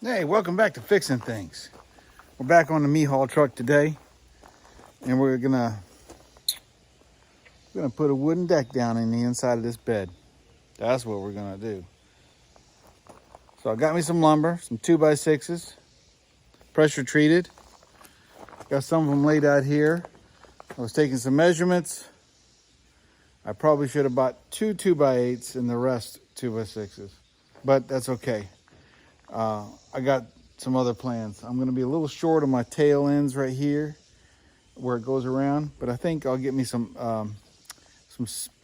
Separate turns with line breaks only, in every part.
Hey, welcome back to Fixing Things. We're back on the me-haul truck today, and we're gonna put a wooden deck down in the inside of this bed. That's what we're gonna do. So I got me some lumber, some 2x6s, pressure treated. Got some of them laid out here. I was taking some measurements. I probably should have bought 2x8s and the rest 2x6s, but that's okay. I got some other plans. I'm going to be a little short on my tail ends right here where it goes around, but I think I'll get me some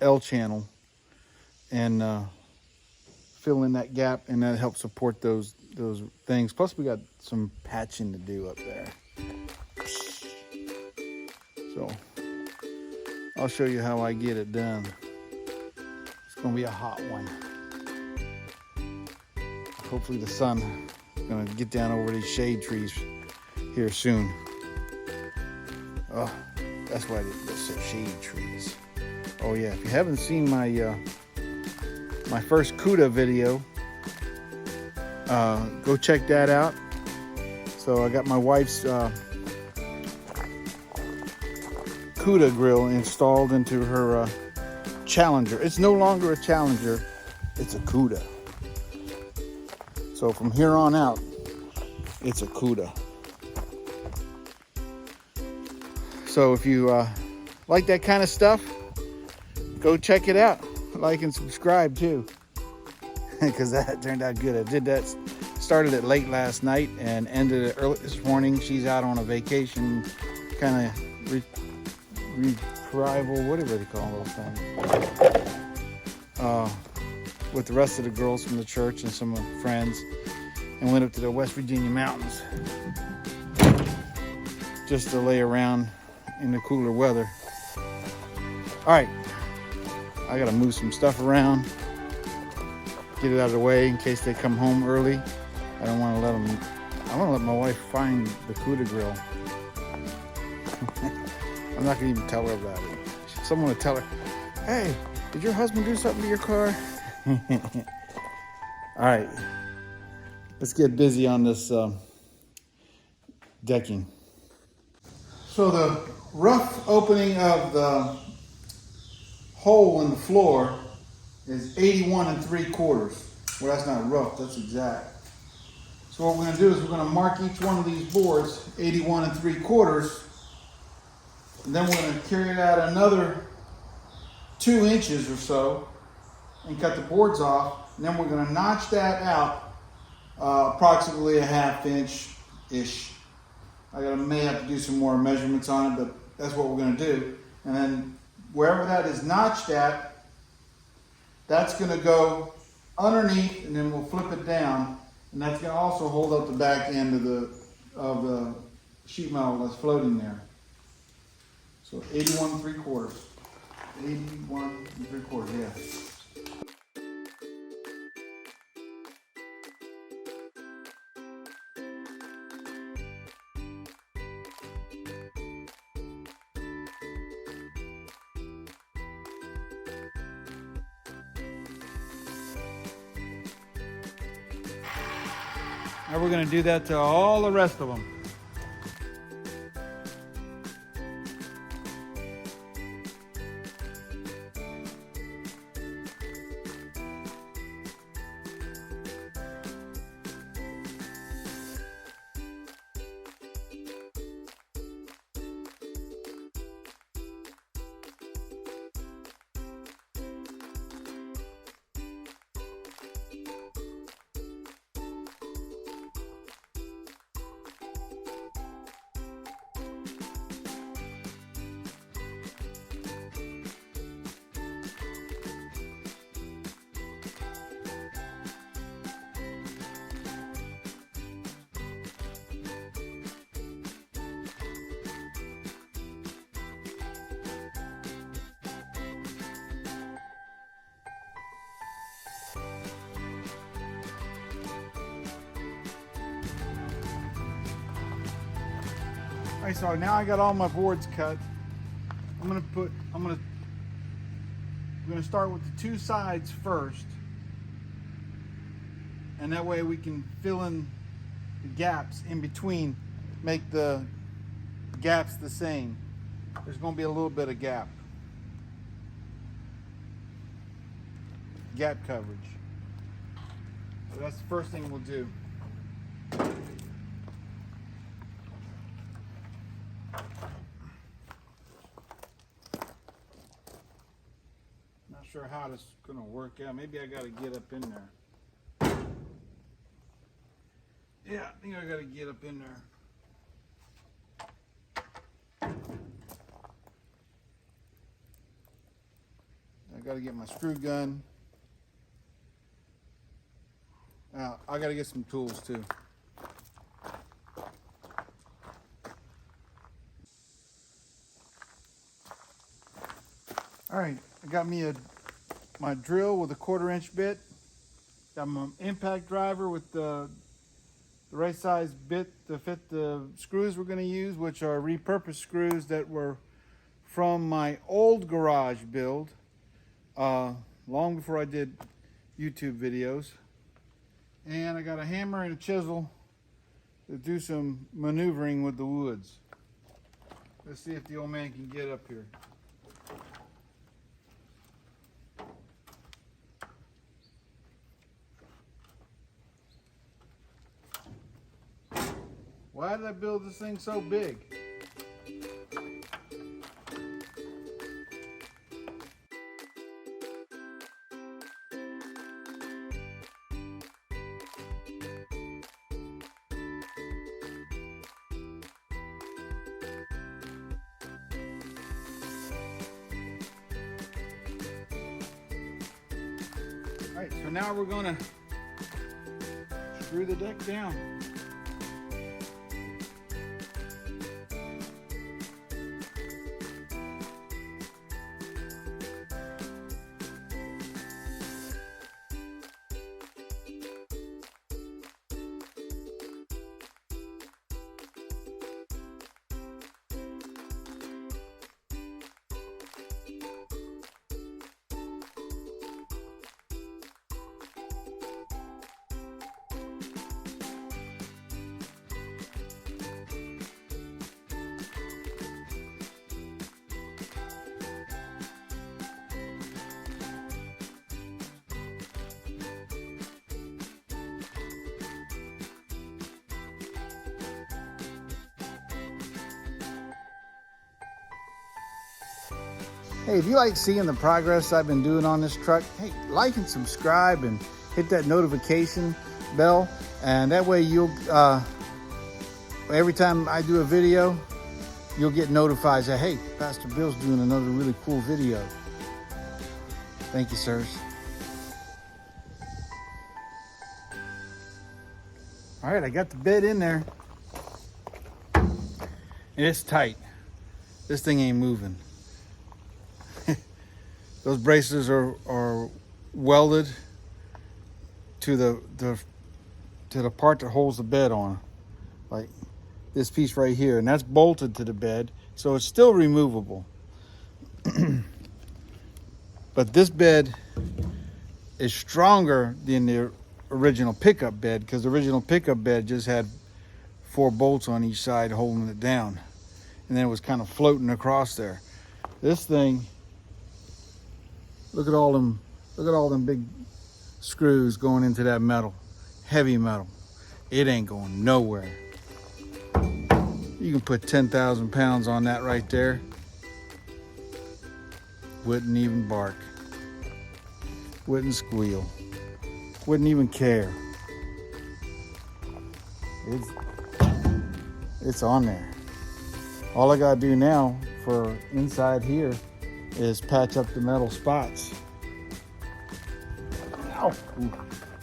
L channel and fill in that gap, and that helps support those things. Plus we got some patching to do up there. So I'll show you how I get it done. It's going to be a hot one. Hopefully the sun is going to get down over these shade trees here soon. Oh, that's why they're so shade trees. Oh yeah, if you haven't seen my my first CUDA video, go check that out. So I got my wife's CUDA grill installed into her Challenger. It's no longer a Challenger, it's a CUDA. So from here on out, it's a CUDA. So if you like that kind of stuff, go check it out. Like and subscribe too, because that turned out good. I did that, started it late last night and ended it early this morning. She's out on a vacation, kind of retrieval, whatever they call those things. With the rest of the girls from the church and some friends, and went up to the West Virginia mountains just to lay around in the cooler weather. All right, I gotta move some stuff around, get it out of the way in case they come home early. I don't want to let them. I want to let my wife find the CUDA grill. I'm not gonna even tell her about it. Someone will tell her, "Hey, did your husband do something to your car?" All right, let's get busy on this decking. So the rough opening of the hole in the floor is 81 3/4. Well, that's not rough, that's exact. So what we're gonna do is we're gonna mark each one of these boards 81 3/4, and then we're gonna carry it out another 2 inches or so and cut the boards off. And then we're gonna notch that out approximately a 1/2 inch-ish. May have to do some more measurements on it, but that's what we're gonna do. And then wherever that is notched at, that's gonna go underneath, and then we'll flip it down. And that's gonna also hold up the back end of the sheet metal that's floating there. So 81 3/4. 81 3/4, yeah. Now we're going to do that to all the rest of them. All right, so now I got all my boards cut. We're gonna start with the 2 sides first, and that way we can fill in gaps in between make the gaps the same. There's going to be a little bit of gap coverage. So that's the first thing we'll do. Not sure how this is going to work out. Maybe I got to get up in there. Yeah, I think I got to get up in there. I got to get my screw gun. I got to get some tools too. All right, I got me my drill with a 1/4 inch bit. Got my impact driver with the right size bit to fit the screws we're going to use, which are repurposed screws that were from my old garage build, long before I did YouTube videos. And I got a hammer and a chisel to do some maneuvering with the woods. Let's see if the old man can get up here. Why did I build this thing so big? All right, so now we're gonna screw the deck down. Hey, if you like seeing the progress I've been doing on this truck, hey, like and subscribe and hit that notification bell. And that way you'll, every time I do a video, you'll get notified that, hey, Pastor Bill's doing another really cool video. Thank you, sirs. All right, I got the bed in there. And it's tight. This thing ain't moving. Those braces are welded to the part that holds the bed on, like this piece right here, and that's bolted to the bed, so it's still removable. But this bed is stronger than the original pickup bed, because the original pickup bed just had 4 bolts on each side holding it down, and then it was kind of floating across there. This thing, look at all them big screws going into that metal, heavy metal. It ain't going nowhere. You can put 10,000 pounds on that right there. Wouldn't even bark. Wouldn't squeal. Wouldn't even care. It's on there. All I gotta do now for inside here is patch up the metal spots. Ow! Ooh,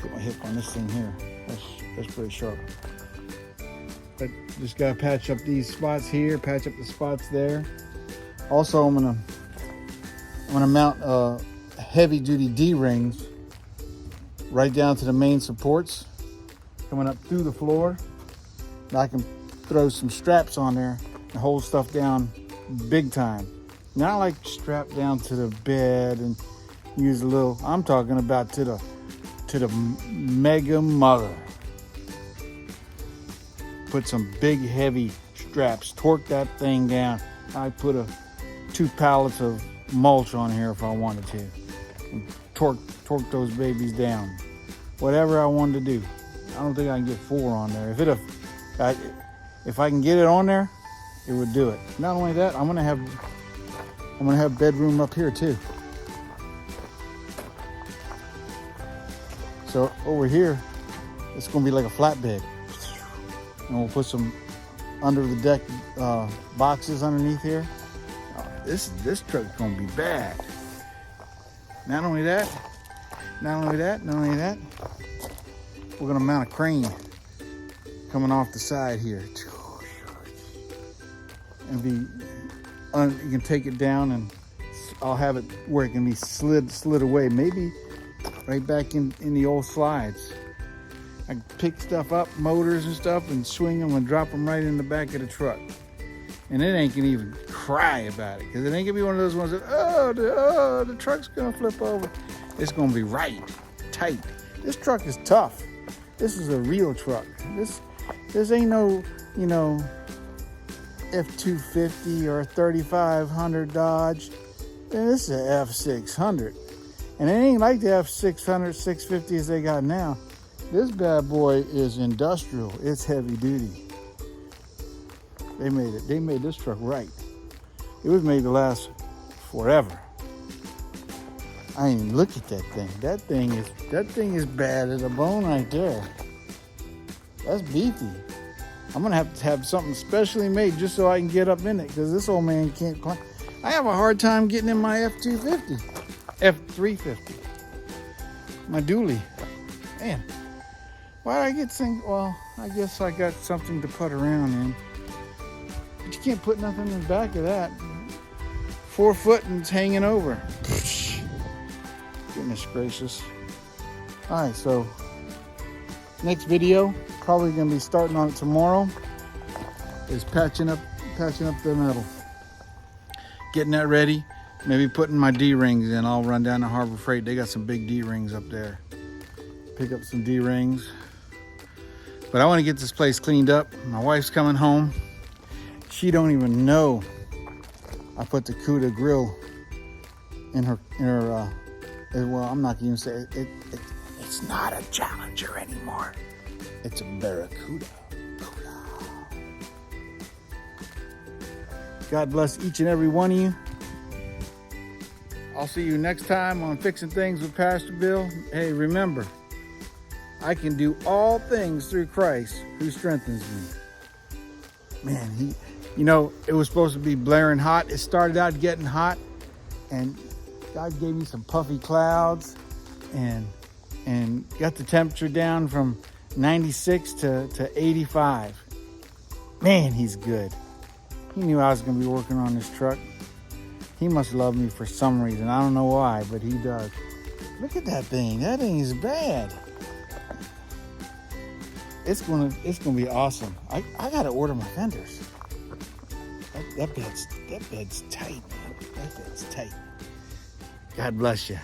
get my hip on this thing here. That's pretty sharp. But just gotta patch up these spots here, patch up the spots there. Also, I'm gonna mount heavy-duty D-rings right down to the main supports, coming up through the floor. And I can throw some straps on there and hold stuff down big time. Not like strapped down to the bed and use a little. I'm talking about to the mega mother. put some big heavy straps, torque that thing down. I put 2 pallets of mulch on here if I wanted to. And torque those babies down. Whatever I wanted to do. I don't think I can get 4 on there. If I can get it on there, it would do it. Not only that, I'm gonna have bedroom up here too. So over here, it's gonna be like a flatbed. And we'll put some under the deck boxes underneath here. This truck's gonna be bad. Not only that, we're gonna mount a crane coming off the side here. And you can take it down, and I'll have it where it can be slid away, maybe right back in the old slides. I can pick stuff up, motors and stuff, and swing them and drop them right in the back of the truck. And it ain't gonna even cry about it, because it ain't gonna be one of those ones that, the truck's gonna flip over. It's gonna be right, tight. This truck is tough. This is a real truck. This ain't no, F-250 or 3500 Dodge. Man, this is an F600. And it ain't like the F600, 650s they got now. This bad boy is industrial. It's heavy duty. They made this truck right. It was made to last forever. I ain't even look at that thing. That thing is bad as a bone right there. That's beefy. I'm gonna have to have something specially made just so I can get up in it, because this old man can't climb. I have a hard time getting in my F-250, F-350, my dually. Man, why did I get things? Well, I guess I got something to put around in. But you can't put nothing in the back of that. 4 foot and it's hanging over. Goodness gracious. All right, so next video, probably gonna be starting on it tomorrow, is patching up the metal. Getting that ready, maybe putting my D-rings in. I'll run down to Harbor Freight. They got some big D-rings up there. Pick up some D-rings. But I want to get this place cleaned up. My wife's coming home. She don't even know I put the Cuda grill in her well, I'm not going to say it. It's not a Challenger anymore. It's a Barracuda. God bless each and every one of you. I'll see you next time on Fixing Things with Pastor Bill. Hey, remember, I can do all things through Christ who strengthens me. Man, it was supposed to be blaring hot. It started out getting hot, and God gave me some puffy clouds and got the temperature down from 96 to 85. Man, he's good. He knew I was going to be working on this truck. He must love me for some reason. I don't know why, but he does. Look at that thing. That thing is bad. It's gonna be awesome. I gotta order my fenders. That bed's tight, man. That bed's tight. God bless you.